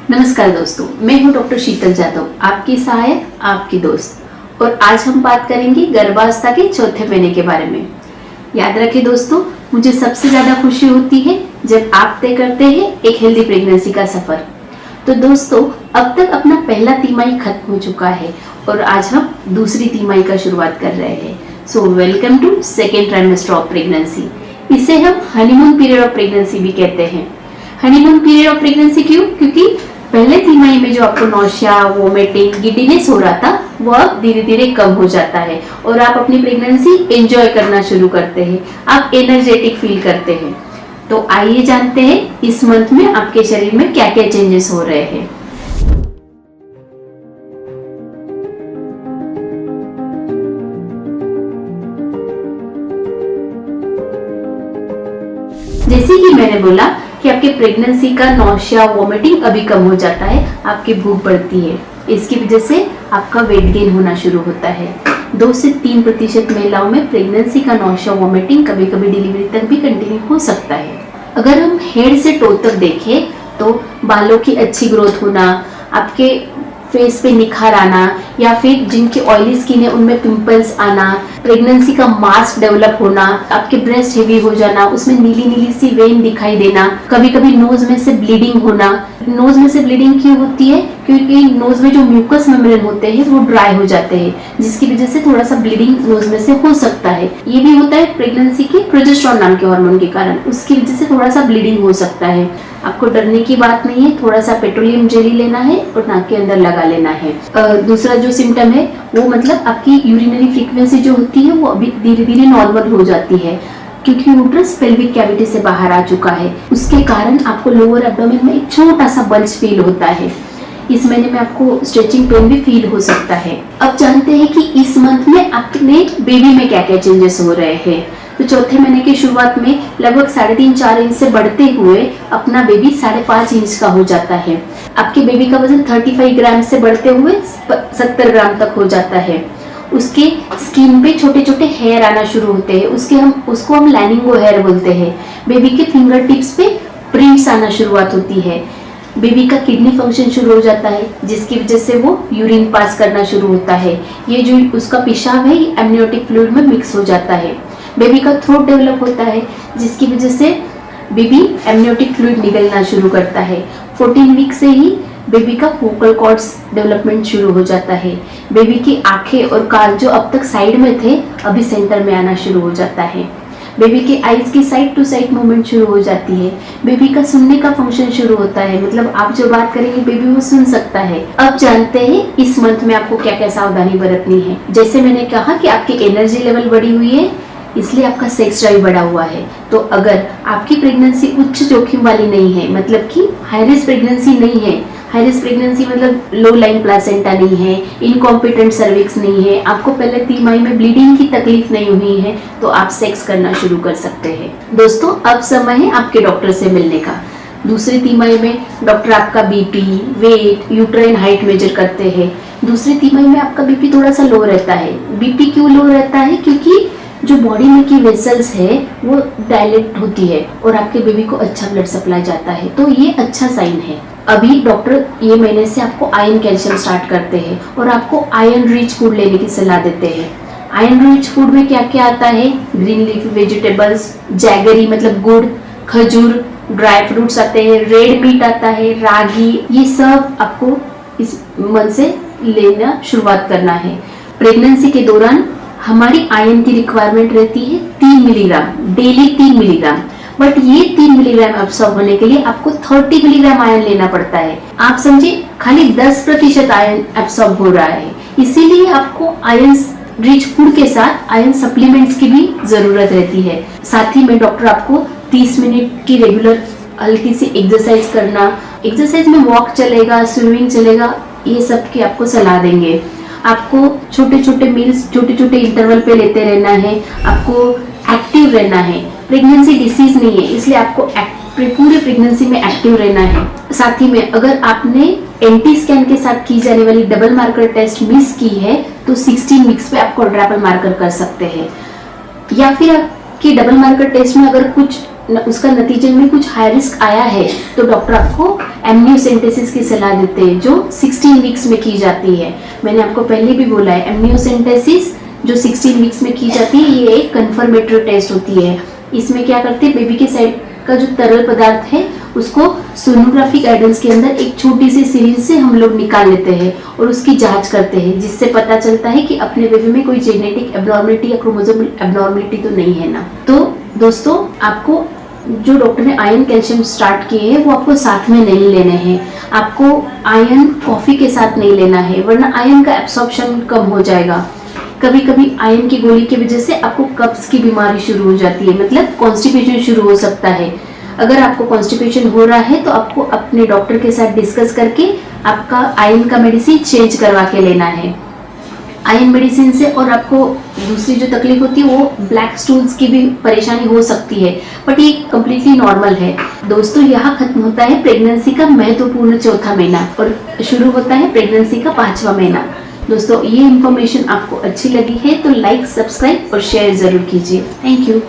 नमस्कार दोस्तों, मैं हूं डॉक्टर शीतल जादव, आपकी सहायक, आपकी दोस्त। और आज हम बात करेंगे गर्भावस्था के चौथे महीने के बारे में। याद रखें दोस्तों, मुझे सबसे ज्यादा खुशी होती है जब आप तय करते हैं एक हेल्दी प्रेगनेंसी का सफर। तो दोस्तों, अब तक अपना पहला तिमाही खत्म हो चुका है और आज हम दूसरी तिमाही का शुरुआत कर रहे हैं। So welcome to second trimester of pregnancy. इसे हम हनीमून पीरियड ऑफ प्रेगनेंसी भी कहते हैं। हनीमून पीरियड ऑफ प्रेगनेंसी क्यों? क्योंकि पहले तिमाही में जो आपको नौशिया, वोमिटिंग, गिडीनेस हो रहा था, वो अब धीरे धीरे कम हो जाता है और आप अपनी प्रेगनेंसी एंजॉय करना शुरू करते हैं। आप एनर्जेटिक फील करते हैं। तो आइए जानते हैं इस मंथ में आपके शरीर में क्या क्या चेंजेस हो रहे हैं। जैसे कि मैंने बोला कि आपके प्रेगनेंसी का नौशिया, वोमिटिंग अभी कम हो जाता है, आपकी भूख बढ़ती है। इसकी वजह से आपका वेट गेन होना शुरू होता है। 2 से 3% महिलाओं में प्रेगनेंसी का नौशिया, वोमिटिंग कभी कभी डिलीवरी तक भी कंटिन्यू हो सकता है। अगर हम हेड से टो तक देखें तो बालों की अच्छी ग्रोथ होना, आपके फेस पे निखार आना या फिर जिनकी ऑयली स्किन है उनमें पिंपल्स आना, प्रेगनेंसी का मास्क डेवलप होना, आपके ब्रेस्ट हेवी हो जाना, उसमें नीली नीली सी वेन दिखाई देना, कभी कभी नोज में से ब्लीडिंग होना। नोज में से ब्लीडिंग क्यों होती है? क्योंकि नोज में जो म्यूकस मेम्ब्रेन होते हैं वो ड्राई हो जाते हैं, जिसकी वजह से थोड़ा सा ब्लीडिंग नोज में से हो सकता है। ये भी होता है प्रेगनेंसी के प्रोजेस्टेरोन नाम के हार्मोन के कारण, उसकी वजह से थोड़ा सा ब्लीडिंग हो सकता है। आपको डरने की बात नहीं है, थोड़ा सा पेट्रोलियम जेली लेना है और नाक के अंदर लगा लेना है। दूसरा जो सिम्टम है वो मतलब आपकी यूरिनरी फ्रीक्वेंसी जो होती है वो अभी धीरे धीरे नॉर्मल हो जाती है, क्योंकि यूट्रस पेल्विक कैविटी से बाहर आ चुका है। उसके कारण आपको लोअर एब्डोमेन में एक छोटा सा बल्ज फील होता है। इस महीने में आपको स्ट्रेचिंग पेन भी फील हो सकता है। अब जानते हैं कि इस मंथ में अपने बेबी में क्या क्या चेंजेस हो रहे हैं। तो चौथे महीने की शुरुआत में लगभग 3.5-4 इंच से बढ़ते हुए अपना बेबी 5.5 इंच का हो जाता है। आपके बेबी का वजन 35 ग्राम से बढ़ते हुए 70 ग्राम तक हो जाता है। उसके स्किन पे छोटे छोटे हेयर आना शुरू होते हैं, उसको हम लैनिंगो हेयर बोलते हैं। बेबी के फिंगर टिप्स पे प्रिंट्स आना शुरुआत होती है। बेबी का किडनी फंक्शन शुरू हो जाता है, जिसकी वजह से वो यूरिन पास करना शुरू होता है। ये जो उसका पेशाब है ये एमनियोटिक फ्लूइड में मिक्स हो जाता है। बेबी का थ्रोट डेवलप होता है, जिसकी वजह से बेबी एमनियोटिक फ्लूइड निकलना शुरू करता है। 14 वीक से ही बेबी का वोकल कॉर्ड्स डेवलपमेंट शुरू हो जाता है। बेबी की आंखें और कान जो अब तक साइड में थे अभी सेंटर में आना शुरू हो जाता है। बेबी के आईज की साइड टू साइड मूवमेंट शुरू हो जाती है। बेबी का सुनने का फंक्शन शुरू होता है, मतलब आप जो बात करेंगे बेबी वो सुन सकता है। अब जानते हैं इस मंथ में आपको क्या क्या सावधानी बरतनी है। जैसे मैंने कहा कि आपकी एनर्जी लेवल बढ़ी हुई है, इसलिए आपका सेक्स ड्राइव बढ़ा हुआ है। तो अगर आपकी प्रेगनेंसी उच्च जोखिम वाली नहीं है, मतलब कि हाई रिस्क प्रेगनेंसी नहीं है, हाई रिस्क प्रेगनेंसी मतलब लो लाइन प्लासेंटा नहीं है, इनकॉम्पिटेंट सर्विक्स नहीं है, आपको पहले तिमाही में ब्लीडिंग की तकलीफ नहीं हुई है, तो आप सेक्स करना शुरू कर सकते हैं। दोस्तों, अब समय है आपके डॉक्टर से मिलने का। दूसरी तिमाही में डॉक्टर आपका BP, weight, uterine height measure करते हैं। दूसरी तिमाही में आपका बीपी थोड़ा सा लो रहता है। बीपी क्यों लो रहता है? क्योंकि जो बॉडी में की वेसल्स है वो डायलेट होती है और आपके बेबी को अच्छा ब्लड सप्लाई जाता है, तो ये अच्छा साइन है। अभी डॉक्टर ये महीने से आपको आयरन कैल्शियम स्टार्ट करते हैं और आपको आयरन रिच फूड लेने की सलाह देते हैं। आयरन रिच फूड में क्या क्या आता है? ग्रीन लीफी वेजिटेबल्स, जैगरी मतलब गुड़, खजूर, ड्राई फ्रूट्स आते हैं, रेड मीट आता है, रागी, ये सब आपको इस मंथ से लेना शुरुआत करना है। प्रेगनेंसी के दौरान हमारी आयरन की रिक्वायरमेंट रहती है 3 मिलीग्राम, डेली 3 मिलीग्राम, बट ये 3 मिलीग्राम एब्सॉर्ब होने के लिए आपको 30 मिलीग्राम आयरन लेना पड़ता है। आप समझिए खाली 10% आयरन एब्सॉर्ब हो रहा है, इसीलिए आपको आयरन रिच फूड के साथ आयरन सप्लीमेंट्स की भी जरूरत रहती है। साथ ही में डॉक्टर आपको 30 मिनट की रेगुलर हल्की सी एक्सरसाइज करना, एक्सरसाइज में वॉक चलेगा, स्विमिंग चलेगा, ये सब की आपको सलाह देंगे। आपको छोटे छोटे मील्स छोटे छोटे इंटरवल पे लेते रहना है। आपको एक्टिव रहना है। प्रेगनेंसी डिसीज नहीं है, इसलिए आपको पूरे प्रेगनेंसी में एक्टिव रहना है। साथ ही में अगर आपने एंटी स्कैन के साथ की जाने वाली डबल मार्कर टेस्ट मिस की है तो 16 वीक्स पे आप क्वाड्रपल मार्कर कर सकते हैं। या फिर आपकी डबल मार्कर टेस्ट में अगर कुछ उसका नतीजे में कुछ हाई रिस्क आया है तो डॉक्टर आपको एमनियोसेंटेसिस की सलाह देते हैं, जो 16 वीक्स में की जाती है। मैंने आपको पहले भी बोला है, एमनियोसेंटेसिस जो 16 वीक्स में की जाती है, ये एक कन्फर्मेटरी टेस्ट होती है। इसमें क्या करते हैं, बेबी के साइड का जो तरल पदार्थ है उसको सोनोग्राफी गाइडेंस के अंदर एक छोटी सी सिरिंज से हम लोग निकाल लेते हैं और उसकी जांच करते हैं, जिससे पता चलता है कि अपने बेबी में कोई जेनेटिक एब्नॉर्मलिटी या क्रोमोसोमल एब्नॉर्मलिटी तो नहीं है ना। तो दोस्तों, आपको जो डॉक्टर ने आयरन कैल्शियम स्टार्ट किए हैं वो आपको साथ में नहीं लेने हैं। आपको आयरन कॉफी के साथ नहीं लेना है, वरना आयरन का एब्सॉर्प्शन कम हो जाएगा। कभी कभी आयरन की गोली की वजह से आपको कब्ज की बीमारी शुरू हो जाती है, मतलब कॉन्स्टिपेशन शुरू हो सकता है। अगर आपको कॉन्स्टिपेशन हो रहा है तो आपको अपने डॉक्टर के साथ डिस्कस करके आपका आयरन का मेडिसिन चेंज करवा के लेना है। आयरन मेडिसिन से और आपको दूसरी जो तकलीफ होती है वो ब्लैक स्टूल्स की भी परेशानी हो सकती है, बट ये कम्प्लीटली नॉर्मल है। दोस्तों, यहाँ खत्म होता है प्रेगनेंसी का महत्वपूर्ण चौथा महीना और शुरू होता है प्रेगनेंसी का 5वां महीना। दोस्तों, ये इन्फॉर्मेशन आपको अच्छी लगी है तो लाइक, सब्सक्राइब और शेयर जरूर कीजिए। Thank you.